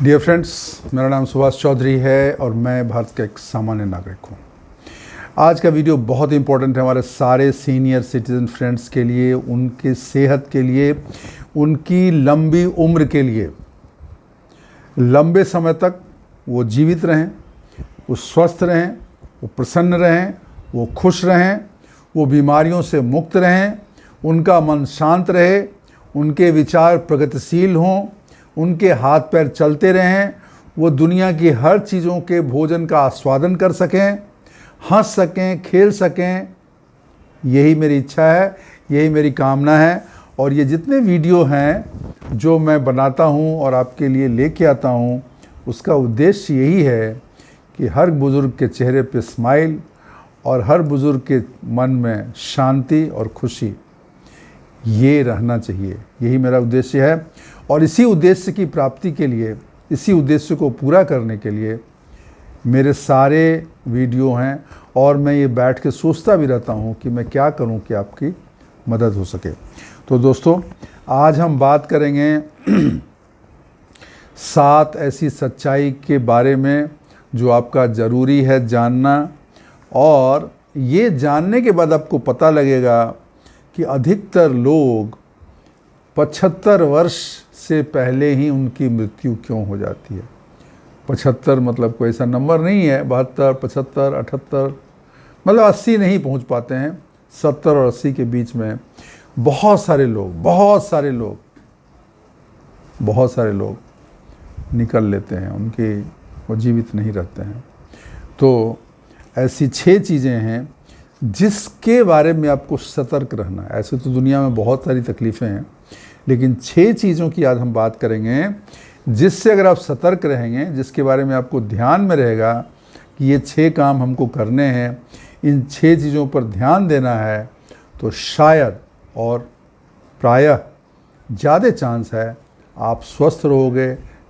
Dear friends, मेरा नाम सुभाष चौधरी है और मैं भारत का एक सामान्य नागरिक हूँ। आज का वीडियो बहुत इंपॉर्टेंट है हमारे सारे सीनियर सिटीजन फ्रेंड्स के लिए, उनकी सेहत के लिए, उनकी लंबी उम्र के लिए। लंबे समय तक वो जीवित रहें, वो स्वस्थ रहें, वो प्रसन्न रहें, वो खुश रहें, वो बीमारियों से मुक्त रहें, उनका मन शांत रहे, उनके विचार प्रगतिशील हों, उनके हाथ पैर चलते रहें, वो दुनिया की हर चीज़ों के भोजन का आस्वादन कर सकें, हंस सकें, खेल सकें। यही मेरी इच्छा है, यही मेरी कामना है। और ये जितने वीडियो हैं जो मैं बनाता हूँ और आपके लिए लेके आता हूँ, उसका उद्देश्य यही है कि हर बुज़ुर्ग के चेहरे पे स्माइल और हर बुज़ुर्ग के मन में शांति और खुशी ये रहना चाहिए। यही मेरा उद्देश्य है। और इसी उद्देश्य की प्राप्ति के लिए, इसी उद्देश्य को पूरा करने के लिए मेरे सारे वीडियो हैं। और मैं ये बैठ के सोचता भी रहता हूँ कि मैं क्या करूँ कि आपकी मदद हो सके। तो दोस्तों, आज हम बात करेंगे 7 ऐसी सच्चाई के बारे में जो आपका ज़रूरी है जानना। और ये जानने के बाद आपको पता लगेगा कि अधिकतर लोग 75 वर्ष से पहले ही उनकी मृत्यु क्यों हो जाती है। 75 मतलब कोई ऐसा नंबर नहीं है, 72, 75, 78 मतलब 80 नहीं पहुंच पाते हैं। 70 और 80 के बीच में बहुत सारे लोग निकल लेते हैं, उनके वो जीवित नहीं रहते हैं। तो ऐसी 6 चीज़ें हैं जिसके बारे में आपको सतर्क रहना है। ऐसे तो दुनिया में बहुत सारी तकलीफ़ें हैं, लेकिन 6 चीज़ों की आज हम बात करेंगे जिससे अगर आप सतर्क रहेंगे, जिसके बारे में आपको ध्यान में रहेगा कि ये 6 काम हमको करने हैं, इन 6 चीज़ों पर ध्यान देना है, तो शायद और प्रायः ज़्यादा चांस है आप स्वस्थ रहोगे,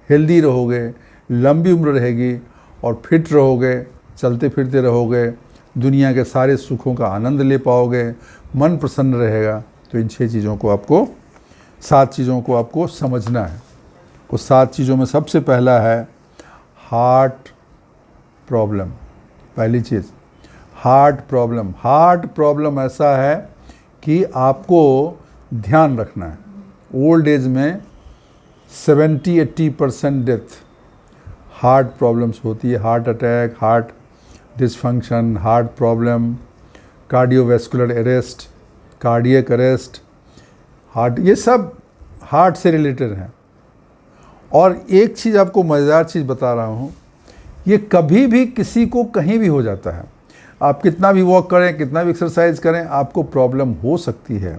हेल्दी रहोगे, लंबी उम्र रहेगी और फिट रहोगे, चलते फिरते रहोगे, दुनिया के सारे सुखों का आनंद ले पाओगे, मन प्रसन्न रहेगा। तो इन 6 चीज़ों को आपको 7 चीज़ों को आपको समझना है। उस 7 चीज़ों में सबसे पहला है हार्ट प्रॉब्लम। पहली चीज़ हार्ट प्रॉब्लम। हार्ट प्रॉब्लम ऐसा है कि आपको ध्यान रखना है। ओल्ड एज में 70-80% डेथ हार्ट प्रॉब्लम्स होती है। Heart attack, heart dysfunction, heart problem, cardiovascular arrest, cardiac arrest, heart, ये सब हार्ट से रिलेटेड हैं। और एक चीज़ आपको मज़ेदार चीज़ बता रहा हूँ, ये कभी भी किसी को कहीं भी हो जाता है। आप कितना भी वॉक करें, कितना भी एक्सरसाइज करें, आपको प्रॉब्लम हो सकती है।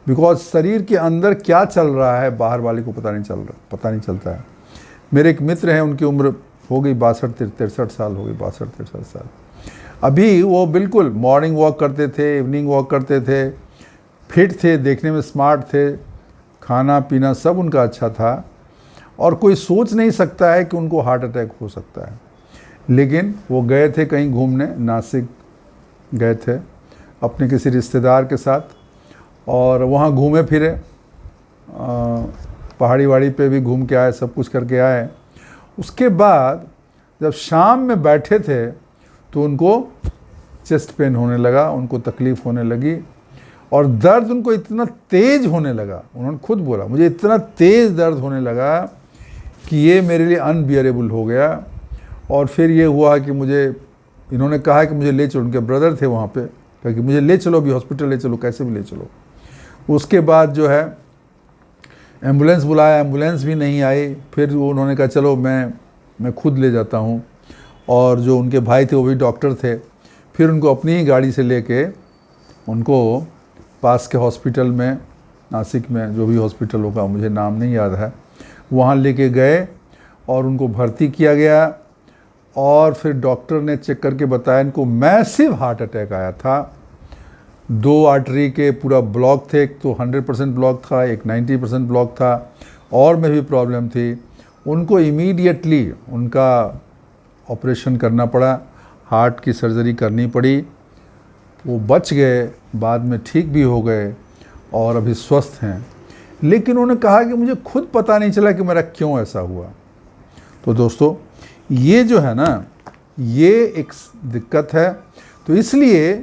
बिकॉज शरीर के अंदर क्या चल रहा है बाहर वाले को पता नहीं चलता है। मेरे एक मित्र हैं, उनकी उम्र हो गई 62-63 साल हो गई, 62-63 साल। अभी वो बिल्कुल मॉर्निंग वॉक करते थे, इवनिंग वॉक करते थे, फिट थे, देखने में स्मार्ट थे, खाना पीना सब उनका अच्छा था। और कोई सोच नहीं सकता है कि उनको हार्ट अटैक हो सकता है। लेकिन वो गए थे कहीं घूमने, नासिक गए थे अपने किसी रिश्तेदार के साथ, और वहाँ घूमे फिरे, पहाड़ी वहाड़ी पे भी घूम के आए, सब कुछ करके आए। उसके बाद जब शाम में बैठे थे तो उनको चेस्ट पेन होने लगा, उनको तकलीफ़ होने लगी और दर्द उनको इतना तेज़ होने लगा, उन्होंने खुद बोला मुझे इतना तेज़ दर्द होने लगा कि ये मेरे लिए अनबियरेबल हो गया। और फिर ये हुआ कि इन्होंने कहा कि मुझे ले चलो, उनके ब्रदर थे वहाँ पे, कहा कि मुझे ले चलो, अभी हॉस्पिटल ले चलो, कैसे भी ले चलो। उसके बाद जो है एम्बुलेंस बुलाया, एम्बुलेंस भी नहीं आई। फिर उन्होंने कहा चलो मैं खुद ले जाता हूँ। और जो उनके भाई थे वो भी डॉक्टर थे, फिर उनको अपनी ही गाड़ी से लेके उनको पास के हॉस्पिटल में, नासिक में जो भी हॉस्पिटल होगा, मुझे नाम नहीं याद है, वहाँ लेके गए और उनको भर्ती किया गया। और फिर डॉक्टर ने चेक करके बताया इनको मैसिव हार्ट अटैक आया था। 2 आर्टरी के पूरा ब्लॉक थे, एक तो 100% ब्लॉक था, एक 90% ब्लॉक था, और में भी प्रॉब्लम थी। उनको इमीडिएटली उनका ऑपरेशन करना पड़ा, हार्ट की सर्जरी करनी पड़ी। वो बच गए, बाद में ठीक भी हो गए और अभी स्वस्थ हैं। लेकिन उन्होंने कहा कि मुझे खुद पता नहीं चला कि मेरा क्यों ऐसा हुआ। तो दोस्तों ये जो है ना, ये एक दिक्कत है। तो इसलिए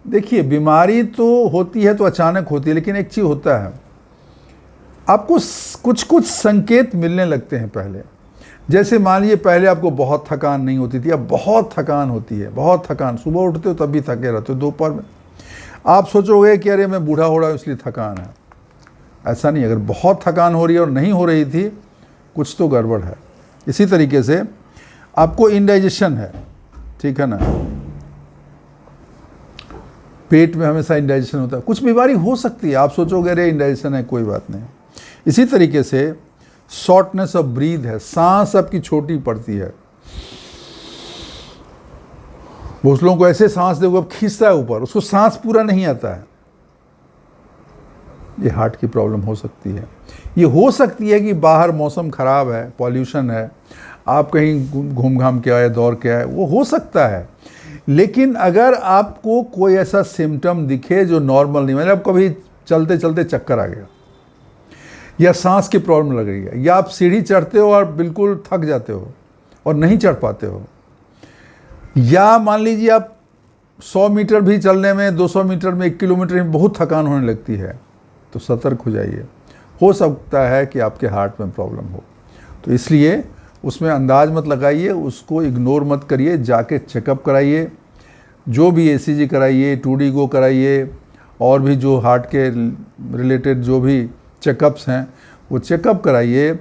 देखिए, बीमारी तो होती है तो अचानक होती है, लेकिन एक चीज़ होता है, आपको कुछ कुछ संकेत मिलने लगते हैं पहले। जैसे मान लीजिए पहले आपको बहुत थकान नहीं होती थी, अब बहुत थकान होती है, बहुत थकान, सुबह उठते हो तब भी थके रहते हो, दोपहर में आप सोचोगे कि अरे मैं बूढ़ा हो रहा हूँ इसलिए थकान है। ऐसा नहीं, अगर बहुत थकान हो रही है और नहीं हो रही थी, कुछ तो गड़बड़ है। इसी तरीके से आपको इंडाइजेशन है, ठीक है ना, पेट में हमेशा इंडाइजेशन होता है, कुछ बीमारी हो सकती है, आप सोचोगे अरे इंडाइजेशन है, कोई बात नहीं। इसी तरीके से शॉर्टनेस ऑफ ब्रीथ है, सांस आपकी छोटी पड़ती है। बहुत लोगों को ऐसे सांस देखो अब खींचता है ऊपर, उसको सांस पूरा नहीं आता है, ये हार्ट की प्रॉब्लम हो सकती है। ये हो सकती है कि बाहर मौसम खराब है, पॉल्यूशन है, आप कहीं घूम घाम के आए, दौड़ के आए, वो हो सकता है। लेकिन अगर आपको कोई ऐसा सिम्टम दिखे जो नॉर्मल नहीं, मतलब कभी चलते चलते चक्कर आ गया, या सांस की प्रॉब्लम लग रही है, या आप सीढ़ी चढ़ते हो और बिल्कुल थक जाते हो और नहीं चढ़ पाते हो, या मान लीजिए आप 100 मीटर भी चलने में, 200 मीटर में, 1 किलोमीटर में बहुत थकान होने लगती है, तो सतर्क हो जाइए, हो सकता है कि आपके हार्ट में प्रॉब्लम हो। तो इसलिए उसमें अंदाज मत लगाइए, उसको इग्नोर मत करिए, जाके चेकअप कराइए, जो भी ECG कराइए, 2D गो कराइए, और भी जो हार्ट के रिलेटेड जो भी चेकअप्स हैं वो चेकअप कराइए।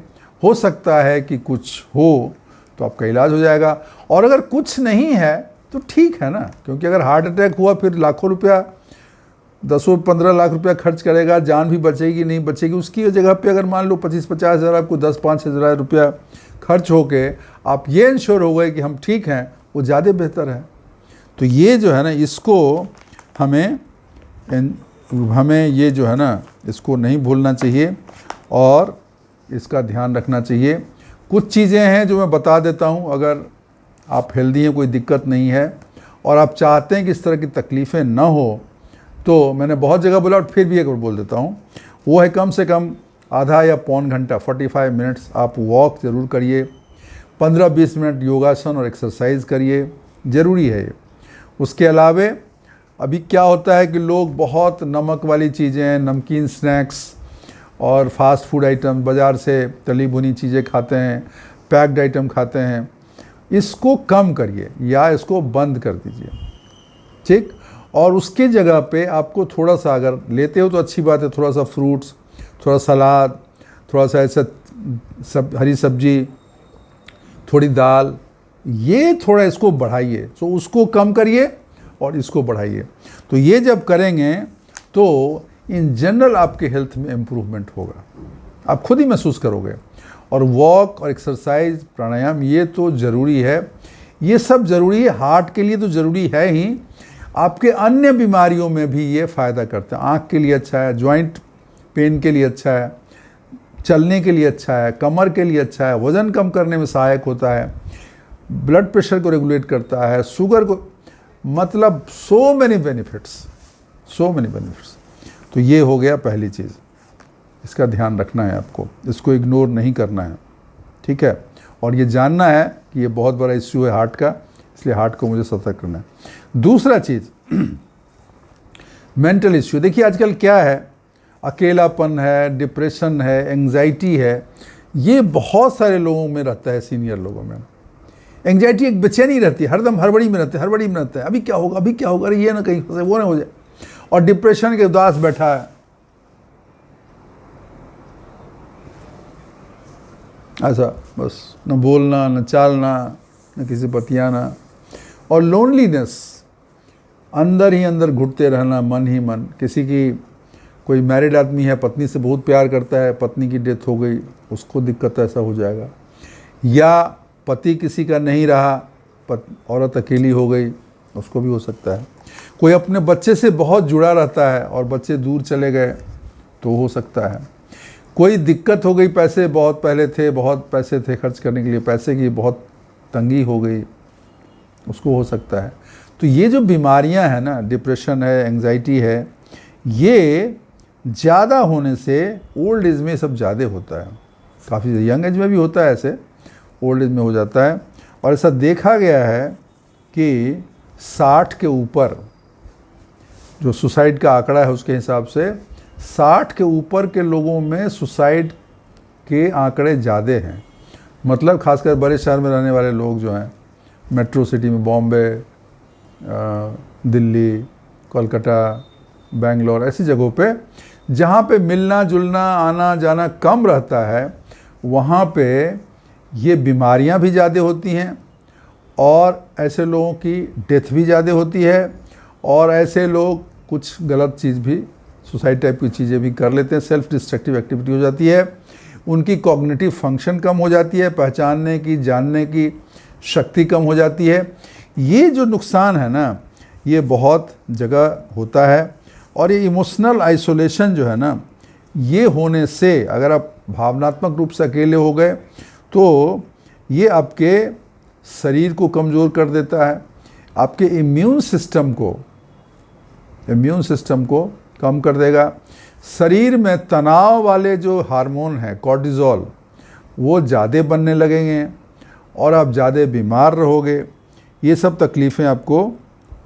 हो सकता है कि कुछ हो तो आपका इलाज हो जाएगा, और अगर कुछ नहीं है तो ठीक है ना, क्योंकि अगर हार्ट अटैक हुआ फिर लाखों रुपया, 10-15 लाख रुपया खर्च करेगा, जान भी बचेगी नहीं बचेगी, उसकी जगह पे अगर मान लो 25-50 हज़ार आपको 10-5 हज़ार रुपया खर्च होके आप ये इंश्योर हो गए कि हम ठीक हैं, वो ज़्यादा बेहतर है। तो ये जो है ना, इसको हमें ये जो है ना, इसको नहीं भूलना चाहिए और इसका ध्यान रखना चाहिए। कुछ चीज़ें हैं जो मैं बता देता हूँ, अगर आप हेल्दी हैं, कोई दिक्कत नहीं है और आप चाहते हैं कि इस तरह की तकलीफ़ें ना हो, तो मैंने बहुत जगह बोला और फिर भी एक बार बोल देता हूँ, वो है कम से कम आधा या पौन घंटा, 45 मिनट्स आप वॉक ज़रूर करिए, 15-20 मिनट योगासन और एक्सरसाइज करिए, ज़रूरी है ये। उसके अलावे अभी क्या होता है कि लोग बहुत नमक वाली चीज़ें, नमकीन स्नैक्स और फास्ट फूड आइटम, बाज़ार से तली भुनी चीज़ें खाते हैं, पैक्ड आइटम खाते हैं, इसको कम करिए या इसको बंद कर दीजिए, ठीक। और उसके जगह पे आपको थोड़ा सा, अगर लेते हो तो अच्छी बात है, थोड़ा सा फ्रूट्स, थोड़ा सलाद, थोड़ा सा ऐसा हरी सब्जी, थोड़ी दाल, ये थोड़ा इसको बढ़ाइए। तो उसको कम करिए और इसको बढ़ाइए। तो ये जब करेंगे तो इन जनरल आपके हेल्थ में इम्प्रूवमेंट होगा, आप खुद ही महसूस करोगे। और वॉक और एक्सरसाइज, प्राणायाम, ये तो ज़रूरी है, ये सब ज़रूरी है, हार्ट के लिए तो ज़रूरी है ही, आपके अन्य बीमारियों में भी ये फ़ायदा करते हैं। आँख के लिए अच्छा है, जॉइंट पेन के लिए अच्छा है, चलने के लिए अच्छा है, कमर के लिए अच्छा है, वज़न कम करने में सहायक होता है, ब्लड प्रेशर को रेगुलेट करता है, शुगर को, मतलब सो मैनी बेनिफिट्स। तो ये हो गया पहली चीज़, इसका ध्यान रखना है आपको, इसको इग्नोर नहीं करना है, ठीक है। और ये जानना है कि ये बहुत बड़ा इश्यू है हार्ट का, इसलिए हार्ट को मुझे सतर्क करना है। दूसरा चीज़ मेंटल इश्यू। देखिए आजकल क्या है, अकेलापन है, डिप्रेशन है, एंग्जाइटी है, ये बहुत सारे लोगों में रहता है, सीनियर लोगों में। एंग्जाइटी एक बेचैनी रहती है, हरदम हड़बड़ी में रहते हैं, अभी क्या होगा, अरे ये ना कहीं वो ना हो जाए। और डिप्रेशन के उदास बैठा है, ऐसा बस, न बोलना, न चालना, न किसी बतियाना, और लोनलीनेस, अंदर ही अंदर घुटते रहना, मन ही मन। किसी की, कोई मैरिड आदमी है, पत्नी से बहुत प्यार करता है, पत्नी की डेथ हो गई, उसको दिक्कत ऐसा हो जाएगा। या पति किसी का नहीं रहा, औरत अकेली हो गई, उसको भी हो सकता है। कोई अपने बच्चे से बहुत जुड़ा रहता है और बच्चे दूर चले गए, तो हो सकता है। कोई दिक्कत हो गई, पैसे बहुत पहले थे, बहुत पैसे थे खर्च करने के लिए, पैसे की बहुत तंगी हो गई, उसको हो सकता है। तो ये जो बीमारियां हैं ना, डिप्रेशन है, एंग्जाइटी है, ये ज़्यादा होने से ओल्ड एज में सब ज़्यादा होता है। काफ़ी यंग एज में भी होता है ऐसे, ओल्ड एज में हो जाता है। और ऐसा देखा गया है कि 60 के ऊपर जो सुसाइड का आंकड़ा है उसके हिसाब से 60 के ऊपर के लोगों में सुसाइड के आंकड़े ज़्यादा हैं। मतलब खासकर बड़े शहर में रहने वाले लोग जो हैं, मेट्रो सिटी में, बॉम्बे, दिल्ली, कोलकाता, बेंगलोर, ऐसी जगहों पे जहाँ पे मिलना जुलना आना जाना कम रहता है, वहाँ पे ये बीमारियाँ भी ज़्यादा होती हैं और ऐसे लोगों की डेथ भी ज़्यादा होती है। और ऐसे लोग कुछ गलत चीज़ भी, सुसाइड टाइप की चीज़ें भी कर लेते हैं, सेल्फ डिस्ट्रक्टिव एक्टिविटी हो जाती है, उनकी कॉग्निटिव फंक्शन कम हो जाती है, पहचानने की जानने की शक्ति कम हो जाती है। ये जो नुकसान है ना, ये बहुत जगह होता है। और ये इमोशनल आइसोलेशन जो है ना, ये होने से अगर आप भावनात्मक रूप से अकेले हो गए तो ये आपके शरीर को कमज़ोर कर देता है, आपके इम्यून सिस्टम को कम कर देगा। शरीर में तनाव वाले जो हार्मोन हैं, कॉर्टिज़ोल, वो ज़्यादा बनने लगेंगे और आप ज़्यादा बीमार रहोगे। ये सब तकलीफ़ें आपको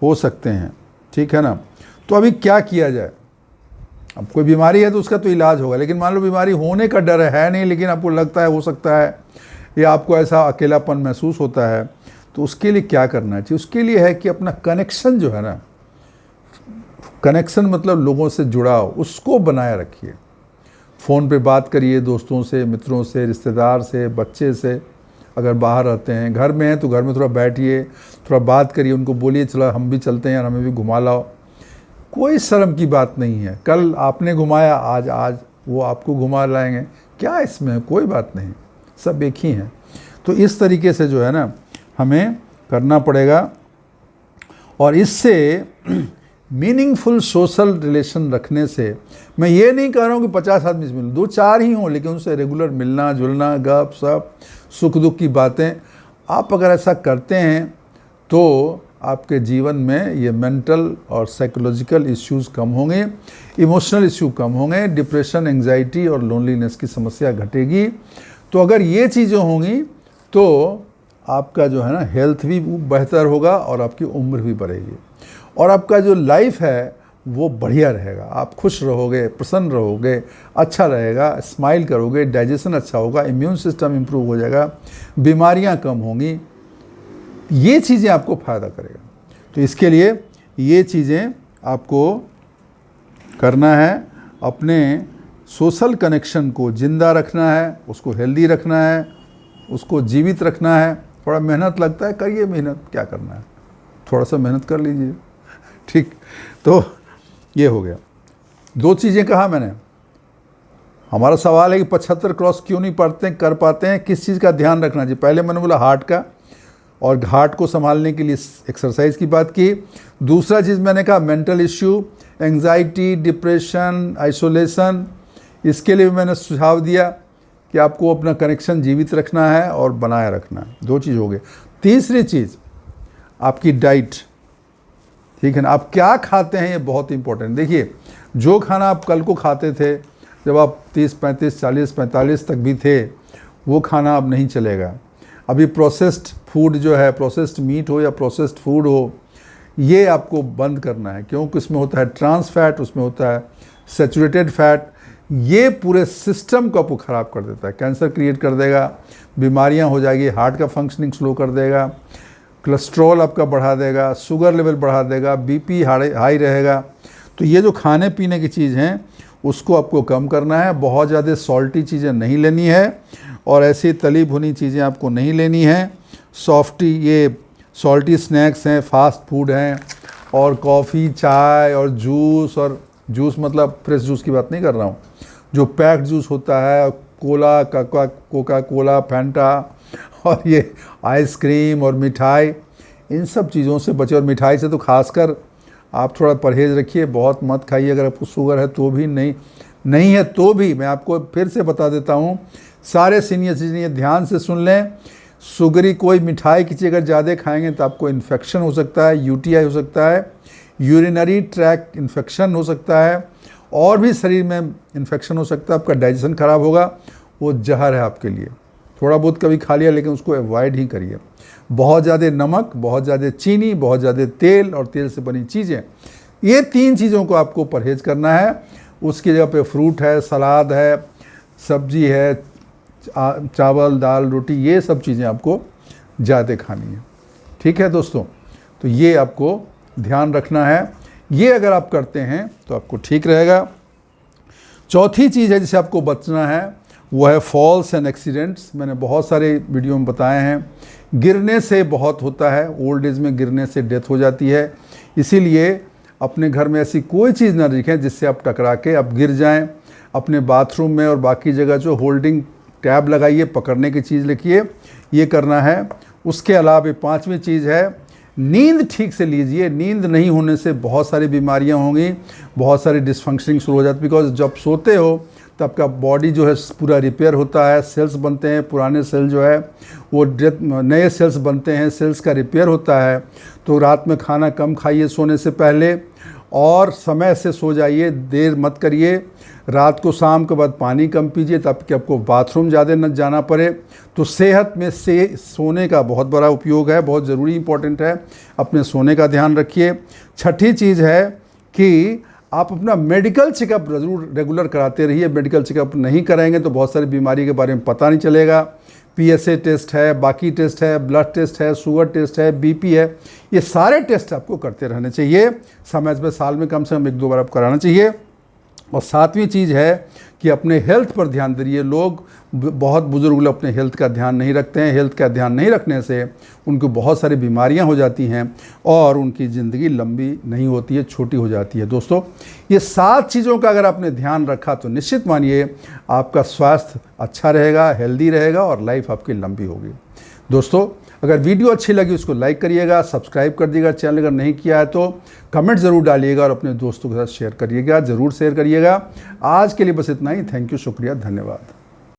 हो सकते हैं, ठीक है ना। तो अभी क्या किया जाए? अब कोई बीमारी है तो उसका तो इलाज होगा, लेकिन मान लो बीमारी होने का डर है नहीं, लेकिन आपको लगता है हो सकता है, या आपको ऐसा अकेलापन महसूस होता है, तो उसके लिए क्या करना चाहिए? उसके लिए है कि अपना कनेक्शन जो है ना, कनेक्शन मतलब लोगों से जुड़ाव, उसको बनाए रखिए। फ़ोन पे बात करिए दोस्तों से, मित्रों से, रिश्तेदार से, बच्चे से। अगर बाहर रहते हैं, घर में हैं तो घर में थोड़ा बैठिए, थोड़ा बात करिए, उनको बोलिए चलो हम भी चलते हैं यार, हमें भी घुमा लाओ। कोई शर्म की बात नहीं है, कल आपने घुमाया, आज वो आपको घुमा लाएंगे, क्या इसमें? कोई बात नहीं, सब एक ही हैं। तो इस तरीके से जो है ना हमें करना पड़ेगा। और इससे मीनिंगफुल सोशल रिलेशन रखने से, मैं ये नहीं कह रहा हूँ कि 50 आदमी से मिलो, 2-4 ही हों, लेकिन उनसे रेगुलर मिलना जुलना, गप सप, सुख दुख की बातें, आप अगर ऐसा करते हैं तो आपके जीवन में ये मेंटल और साइकोलॉजिकल इश्यूज़ कम होंगे, इमोशनल इश्यू कम होंगे, डिप्रेशन, एंग्जाइटी और लोनलीनेस की समस्या घटेगी। तो अगर ये चीज़ें होंगी तो आपका जो है ना हेल्थ भी बेहतर होगा और आपकी उम्र भी बढ़ेगी और आपका जो लाइफ है वो बढ़िया रहेगा। आप खुश रहोगे, प्रसन्न रहोगे, अच्छा रहेगा, स्माइल करोगे, डाइजेशन अच्छा होगा, इम्यून सिस्टम इम्प्रूव हो जाएगा, बीमारियां कम होंगी। ये चीज़ें आपको फ़ायदा करेगा। तो इसके लिए ये चीज़ें आपको करना है, अपने सोशल कनेक्शन को ज़िंदा रखना है, उसको हेल्दी रखना है, उसको जीवित रखना है। थोड़ा मेहनत लगता है, करिए मेहनत, क्या करना है, थोड़ा सा मेहनत कर लीजिए, ठीक। तो ये हो गया। 2 चीज़ें कहा मैंने। हमारा सवाल है कि 75 क्रॉस क्यों नहीं कर पाते हैं, किस चीज़ का ध्यान रखना चाहिए? पहले मैंने बोला हार्ट का, और हार्ट को संभालने के लिए एक्सरसाइज की बात की। दूसरा चीज़ मैंने कहा mental issue, anxiety, depression, isolation, इसके लिए भी मैंने सुझाव दिया कि आपको अपना कनेक्शन जीवित रखना है और बनाए रखना है। 2 चीज़ हो गए। तीसरी चीज़ आपकी डाइट, ठीक है ना। आप क्या खाते हैं ये बहुत इंपॉर्टेंट। देखिए, जो खाना आप कल को खाते थे जब आप 30, 35, 40, 45 तक भी थे, वो खाना अब नहीं चलेगा। अभी प्रोसेस्ड फूड जो है, प्रोसेस्ड मीट हो या प्रोसेस्ड फूड हो, ये आपको बंद करना है, क्योंकि इसमें होता है ट्रांस फैट, उसमें होता है सैचुरेटेड फैट। ये पूरे सिस्टम को आपको ख़राब कर देता है, कैंसर क्रिएट कर देगा, बीमारियां हो जाएगी, हार्ट का फंक्शनिंग स्लो कर देगा, कोलेस्ट्रॉल आपका बढ़ा देगा, शुगर लेवल बढ़ा देगा, बीपी हाई रहेगा। तो ये जो खाने पीने की चीज़ हैं उसको आपको कम करना है। बहुत ज़्यादा सॉल्टी चीज़ें नहीं लेनी है और ऐसी तली भुनी चीज़ें आपको नहीं लेनी है। ये सॉल्टी स्नैक्स हैं, फास्ट फूड हैं, और कॉफ़ी, चाय और जूस मतलब फ्रेश जूस की बात नहीं कर रहा हूँ, जो पैक्ड जूस होता है, कोका कोला, फैंटा, और ये आइसक्रीम और मिठाई, इन सब चीज़ों से बचे। और मिठाई से तो खासकर आप थोड़ा परहेज़ रखिए, बहुत मत खाइए। अगर आपको शुगर है तो भी, नहीं है तो भी, मैं आपको फिर से बता देता हूँ, सारे सीनियर सिटीजन ध्यान से सुन लें। शुगरी कोई मिठाई की चीज़ अगर ज़्यादा खाएंगे तो आपको इन्फेक्शन हो सकता है, यूटीआई हो सकता है, यूरिनरी ट्रैक्ट इन्फेक्शन हो सकता है, और भी शरीर में इन्फेक्शन हो सकता है, आपका डाइजेशन ख़राब होगा, वो जहर है आपके लिए। थोड़ा बहुत कभी खा लिया, लेकिन उसको अवॉइड ही करिए। बहुत ज़्यादा नमक, बहुत ज़्यादा चीनी, बहुत ज़्यादा तेल और तेल से बनी चीज़ें, ये 3 चीज़ों को आपको परहेज़ करना है। उसकी जगह पे फ्रूट है, सलाद है, सब्जी है, चावल, दाल, रोटी, ये सब चीज़ें आपको ज़्यादा खानी है। ठीक है दोस्तों, तो ये आपको ध्यान रखना है। ये अगर आप करते हैं तो आपको ठीक रहेगा। चौथी चीज़ है जिसे आपको बचना है, वो है फॉल्स एंड एक्सीडेंट्स। मैंने बहुत सारे वीडियो में बताए हैं, गिरने से बहुत होता है, ओल्ड एज में गिरने से डेथ हो जाती है। इसीलिए अपने घर में ऐसी कोई चीज़ ना रखें जिससे आप टकरा के आप गिर जाएं। अपने बाथरूम में और बाकी जगह जो होल्डिंग टैब लगाइए, पकड़ने की चीज़ लिखिए, ये करना है। उसके अलावा 5वीं चीज़ है, नींद ठीक से लीजिए। नींद नहीं होने से बहुत सारी बीमारियां होंगी, बहुत सारी डिसफंक्शनिंग शुरू हो जाती है। बिकॉज जब सोते हो तो आपका बॉडी जो है पूरा रिपेयर होता है, सेल्स बनते हैं, पुराने सेल जो है वो नए सेल्स बनते हैं, सेल्स का रिपेयर होता है। तो रात में खाना कम खाइए सोने से पहले, और समय से सो जाइए, देर मत करिए। रात को शाम के बाद पानी कम पीजिए ताकि आपको बाथरूम ज़्यादा न जाना पड़े। तो सेहत में से सोने का बहुत बड़ा उपयोग है, बहुत ज़रूरी इंपॉर्टेंट है। अपने सोने का ध्यान रखिए। छठी चीज़ है कि आप अपना मेडिकल चेकअप ज़रूर रेगुलर कराते रहिए। मेडिकल चेकअप नहीं कराएंगे तो बहुत सारी बीमारी के बारे में पता नहीं चलेगा। PSA टेस्ट है, बाकी टेस्ट है, ब्लड टेस्ट है, शुगर टेस्ट है, BP है, ये सारे टेस्ट आपको करते रहने चाहिए। समय में साल में कम से कम 1-2 बार आप कराना चाहिए। और 7वीं चीज़ है कि अपने हेल्थ पर ध्यान दीजिए। लोग, बहुत बुजुर्ग लोग अपने हेल्थ का ध्यान नहीं रखते हैं। हेल्थ का ध्यान नहीं रखने से उनको बहुत सारी बीमारियां हो जाती हैं और उनकी ज़िंदगी लंबी नहीं होती है, छोटी हो जाती है। दोस्तों, ये 7 चीज़ों का अगर आपने ध्यान रखा तो निश्चित मानिए आपका स्वास्थ्य अच्छा रहेगा, हेल्दी रहेगा और लाइफ आपकी लंबी होगी। दोस्तों, अगर वीडियो अच्छी लगी उसको लाइक करिएगा, सब्सक्राइब कर दीजिएगा। चैनल अगर नहीं किया है तो कमेंट ज़रूर डालिएगा और अपने दोस्तों के साथ शेयर करिएगा, ज़रूर शेयर करिएगा। आज के लिए बस इतना ही। थैंक यू, शुक्रिया, धन्यवाद।